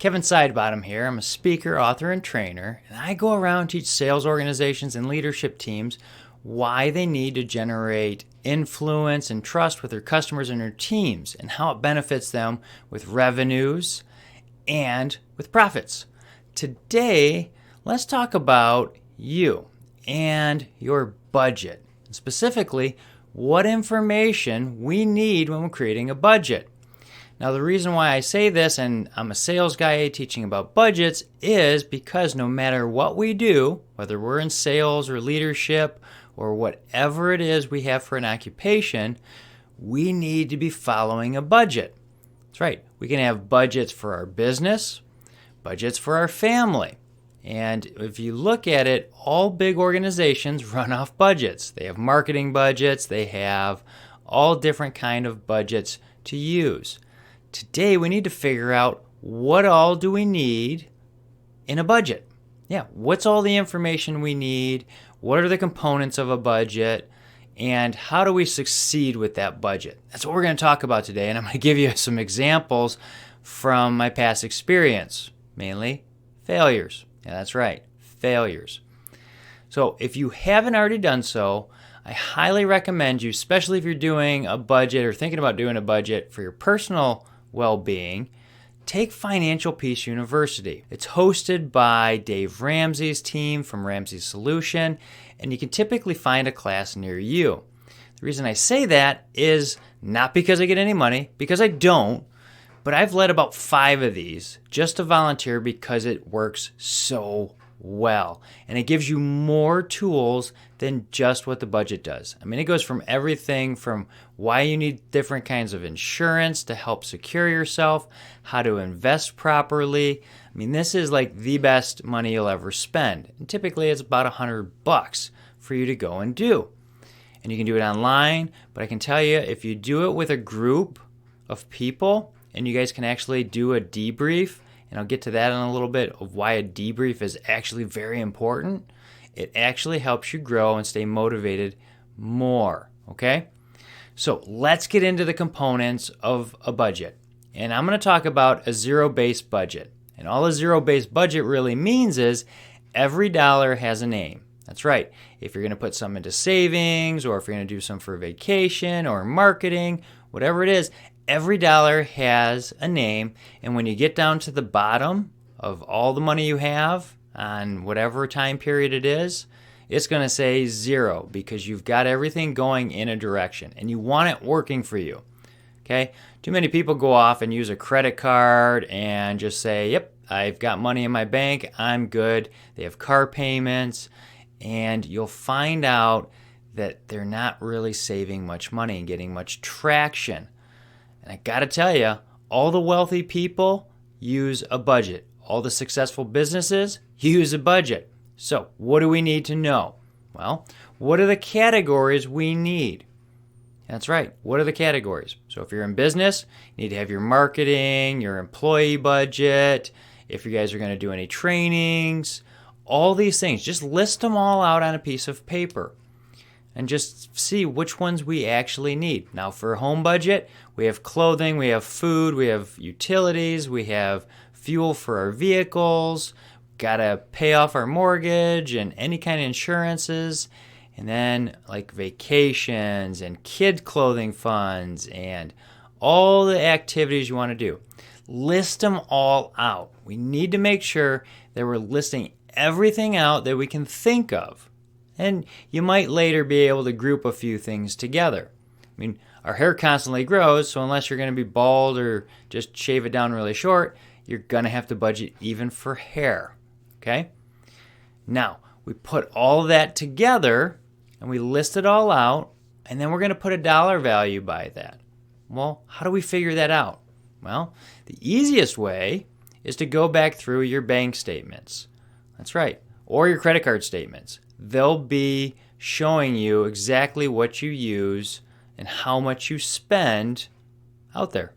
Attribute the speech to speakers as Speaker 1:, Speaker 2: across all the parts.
Speaker 1: Kevin Sidebottom here. I'm a speaker, author, and trainer, and I go around and teach sales organizations and leadership teams why they need to generate influence and trust with their customers and their teams and how it benefits them with revenues and with profits. Today, let's talk about you and your budget. Specifically, what information we need when we're creating a budget. Now, the reason why I say this, and I'm a sales guy teaching about budgets, is because no matter what we do, whether we're in sales or leadership or whatever it is we have for an occupation, we need to be following a budget. That's right. We can have budgets for our business, budgets for our family. And if you look at it, all big organizations run off budgets. They have marketing budgets. They have all different kind of budgets to use. Today, we need to figure out what all do we need in a budget. Yeah, what's all the information we need? What are the components of a budget? And how do we succeed with that budget? That's what we're going to talk about today. And I'm going to give you some examples from my past experience, mainly failures. Yeah, that's right, failures. So if you haven't already done so, I highly recommend you, especially if you're doing a budget or thinking about doing a budget for your personal well-being, take Financial Peace University. It's hosted by Dave Ramsey's team from Ramsey's Solution, and you can typically find a class near you. The reason I say that is not because I get any money, because I don't, but I've led about 5 of these just to volunteer because it works so well. And it gives you more tools than just what the budget does. I mean, it goes from everything from why you need different kinds of insurance to help secure yourself, how to invest properly. I mean, this is like the best money you'll ever spend. And typically it's about $100 for you to go and do. And you can do it online, but I can tell you if you do it with a group of people and you guys can actually do a debrief, and I'll get to that in a little bit of why a debrief is actually very important. It actually helps you grow and stay motivated more, okay? So let's get into the components of a budget. And I'm going to talk about a zero-based budget. And all a zero-based budget really means is every dollar has a name. That's right. If you're going to put some into savings or if you're going to do some for vacation or marketing, whatever it is, every dollar has a name, and when you get down to the bottom of all the money you have on whatever time period it is, it's going to say 0 because you've got everything going in a direction, and you want it working for you. Okay? Too many people go off and use a credit card and just say, yep, I've got money in my bank, I'm good. They have car payments, and you'll find out that they're not really saving much money and getting much traction. And I gotta tell you, all the wealthy people use a budget. All the successful businesses use a budget. So what do we need to know? Well, what are the categories we need? That's right. What are the categories? So if you're in business, you need to have your marketing, your employee budget. If you guys are going to do any trainings, all these things, just list them all out on a piece of paper and just see which ones we actually need. Now for a home budget, we have clothing, we have food, we have utilities, we have fuel for our vehicles, gotta pay off our mortgage and any kind of insurances, and then like vacations and kid clothing funds and all the activities you want to do. List them all out. We need to make sure that we're listing everything out that we can think of. And you might later be able to group a few things together. I mean, our hair constantly grows, so unless you're going to be bald or just shave it down really short, you're going to have to budget even for hair, okay? Now, we put all that together, and we list it all out, and then we're going to put a dollar value by that. Well, how do we figure that out? Well, the easiest way is to go back through your bank statements. That's right, or your credit card statements. They'll be showing you exactly what you use and how much you spend out there.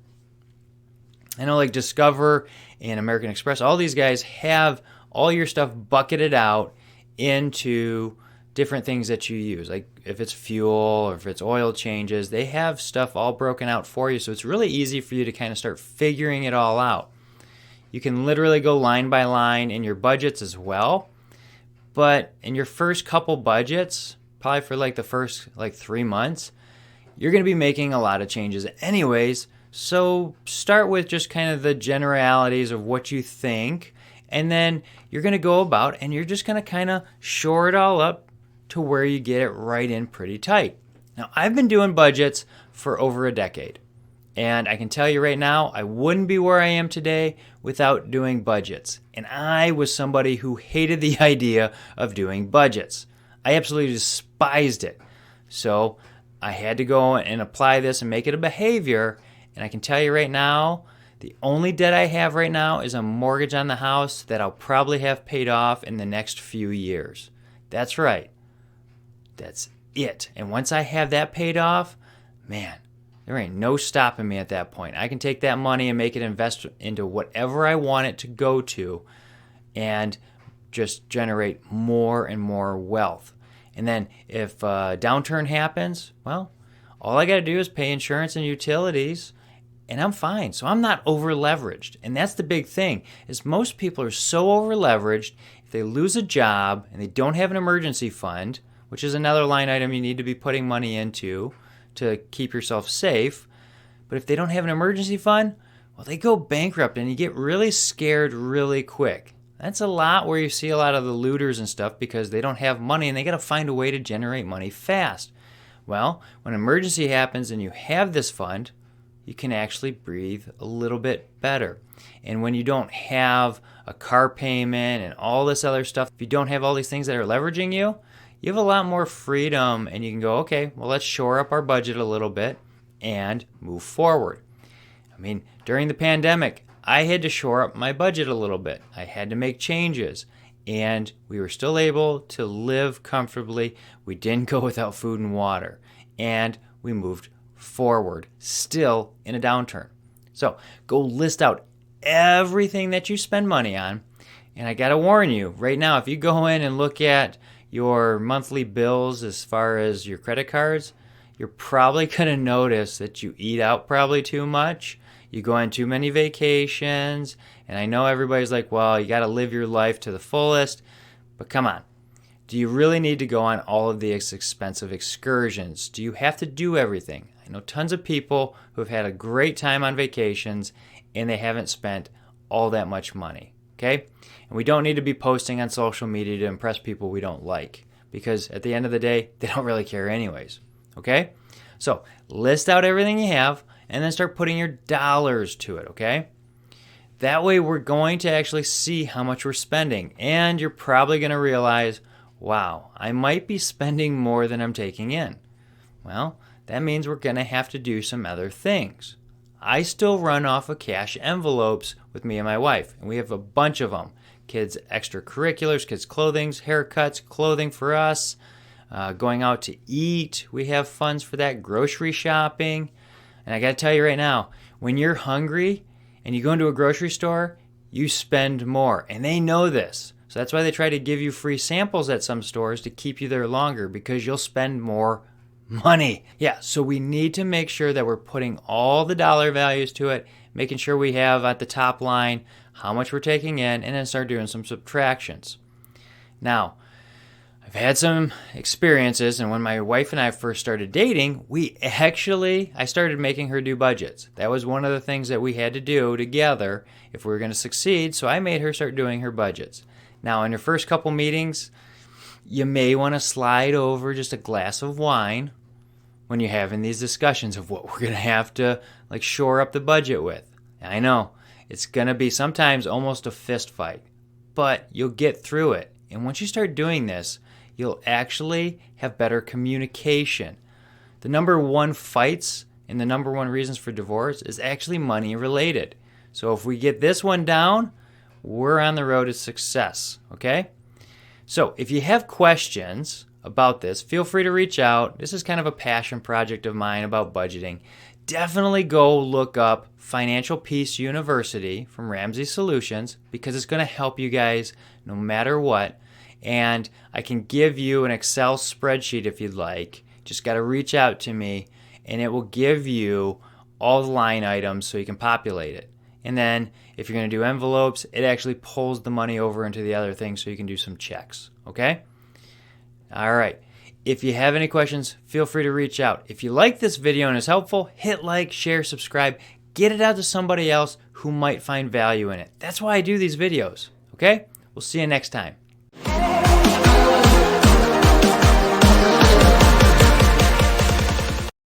Speaker 1: I know like Discover and American Express, all these guys have all your stuff bucketed out into different things that you use. Like if it's fuel or if it's oil changes, they have stuff all broken out for you. So it's really easy for you to kind of start figuring it all out. You can literally go line by line in your budgets as well. But in your first couple budgets, probably for like the first 3 months, you're going to be making a lot of changes anyways. So start with just kind of the generalities of what you think, and then you're going to go about and you're just going to kind of shore it all up to where you get it right in pretty tight. Now, I've been doing budgets for over a decade, and I can tell you right now, I wouldn't be where I am today without doing budgets. And I was somebody who hated the idea of doing budgets. I absolutely despised it. So I had to go and apply this and make it a behavior. And I can tell you right now, the only debt I have right now is a mortgage on the house that I'll probably have paid off in the next few years. That's right. That's it. And once I have that paid off, man, there ain't no stopping me at that point. I can take that money and make it invest into whatever I want it to go to and just generate more and more wealth. And then if a downturn happens, well, all I got to do is pay insurance and utilities, and I'm fine. So I'm not over leveraged. And that's the big thing, is most people are so over leveraged, if they lose a job and they don't have an emergency fund, which is another line item you need to be putting money into to keep yourself safe. But if they don't have an emergency fund, well, they go bankrupt and you get really scared really quick. That's a lot where you see a lot of the looters and stuff because they don't have money and they got to find a way to generate money fast. Well, when an emergency happens and you have this fund, you can actually breathe a little bit better. And when you don't have a car payment and all this other stuff, if you don't have all these things that are leveraging you, you have a lot more freedom and you can go, okay, well, let's shore up our budget a little bit and move forward. I mean, during the pandemic, I had to shore up my budget a little bit. I had to make changes, and we were still able to live comfortably. We didn't go without food and water, and we moved forward, still in a downturn. So go list out everything that you spend money on, and I gotta warn you, right now, if you go in and look at your monthly bills as far as your credit cards, you're probably gonna notice that you eat out probably too much. You go on too many vacations, and I know everybody's like, well, you got to live your life to the fullest, but come on. Do you really need to go on all of these expensive excursions? Do you have to do everything? I know tons of people who have had a great time on vacations, and they haven't spent all that much money, okay? And we don't need to be posting on social media to impress people we don't like, because at the end of the day, they don't really care anyways, okay? So list out everything you have, and then start putting your dollars to it, okay? That way we're going to actually see how much we're spending, and you're probably going to realize, wow, I might be spending more than I'm taking in. Well, that means we're going to have to do some other things. I still run off of cash envelopes with me and my wife, and we have a bunch of them. Kids' extracurriculars, kids' clothing, haircuts, clothing for us, going out to eat. We have funds for that, grocery shopping. And I got to tell you right now, when you're hungry and you go into a grocery store, you spend more. And they know this. So that's why they try to give you free samples at some stores to keep you there longer, because you'll spend more money. Yeah, so we need to make sure that we're putting all the dollar values to it, making sure we have at the top line how much we're taking in, and then start doing some subtractions. Now, I've had some experiences, and when my wife and I first started dating, I started making her do budgets. That was one of the things that we had to do together if we were going to succeed, so I made her start doing her budgets. Now, in your first couple meetings, you may want to slide over just a glass of wine when you're having these discussions of what we're going to have to shore up the budget with. And I know, it's going to be sometimes almost a fist fight, but you'll get through it. And once you start doing this, you'll actually have better communication. The number one fights and the number one reasons for divorce is actually money related. So if we get this one down, we're on the road to success, okay? So if you have questions about this, feel free to reach out. This is kind of a passion project of mine about budgeting. Definitely go look up Financial Peace University from Ramsey Solutions, because it's going to help you guys no matter what. And I can give you an Excel spreadsheet if you'd like. Just got to reach out to me, and it will give you all the line items so you can populate it. And then if you're going to do envelopes, it actually pulls the money over into the other thing so you can do some checks. Okay? All right. If you have any questions, feel free to reach out. If you like this video and it's helpful, hit like, share, subscribe. Get it out to somebody else who might find value in it. That's why I do these videos. Okay? We'll see you next time.